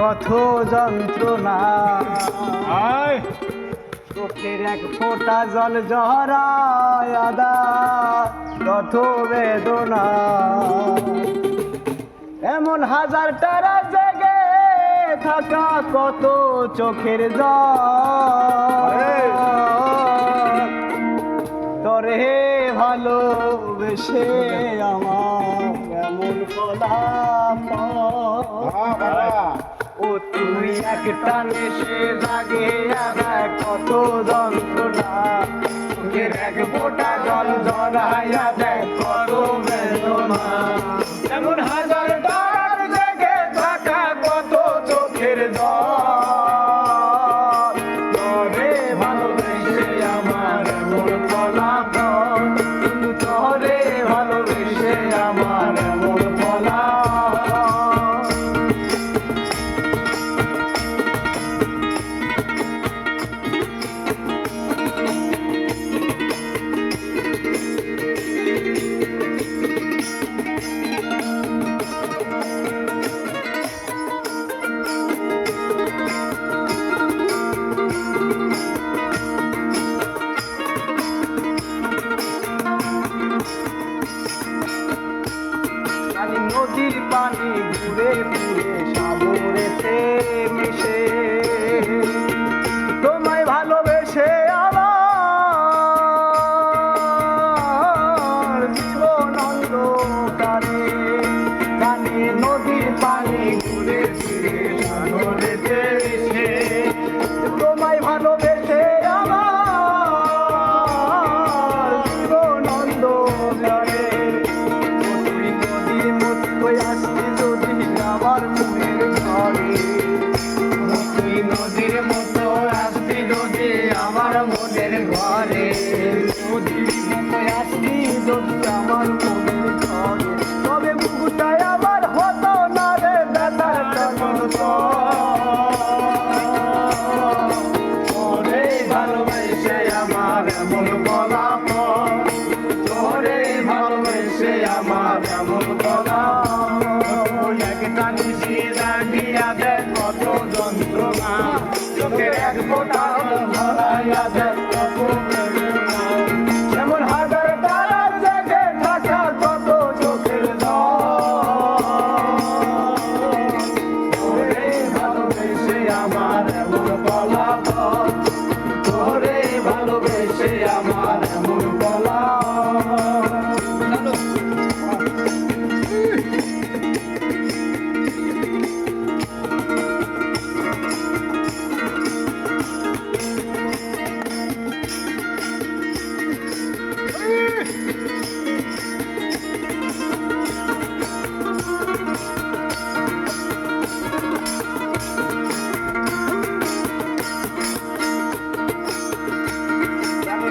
কত যন্ত্রণা, চোখের এক ফোঁটা জল ঝরায় আদা কত বেদনা। এমন হাজার তারা জেগে থাকা কত চোখের জল, তরে ভালোবেসে আমার এমন ফলাফল। ও তুই একটা নেশে লাগে আবার কত যন্ত্রণা, চোখের এক ফোঁটা জল ঝরাইয়া দেয় কত বেদনা। এমন হাজার তার জেগে থাকা কত চোখের জল, তরে ভালোবেসে আমার এমন ফলাফল। তরে ভালোবেসে আমার এমন ফলাফল। নদীর পানি ঘুরে ফিরে সাগরেতে মিশে, তোমায় ভালোবেসে আমার জীবন অন্ধকারে। কানে নদীর পানি ঘুরে ফিরে সাগরেতে মিশে, তোমায় ভালোবেসে আমার জীবন অন্ধকারে। আসছি যদি আমার মনের ঘরে, তুই নদীর মতো আসবি যদি আমার মনের ঘরে। নদীর মতো আসবি যদি আমার মনের ঘরে, তবে বুকটায় আমার হতো না রে ব্যথার তোরে ভালোবেসে আমার এমন ফলাফল। তোরে ভালোবেসে আমার এমন ফলাফল। একটা নিশি লাগিয়া দেয় কত যন্ত্রণা, চোখের এক ফোঁটা ধরাইয়া দেয় কত বেদনা। এমন হাজার তারার জেগে থাকা কত চোখের জল, তোরে ভালোবেসে আমার এমন ফলাফল। তোরে ভালোবেসে আমার এমন ফলাফল।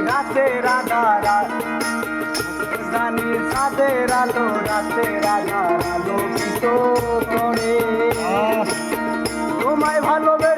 রাতের আধার জানি চাঁদের আলো, রাতের আধার আলোকিত করে তোমায় ভালোবেসে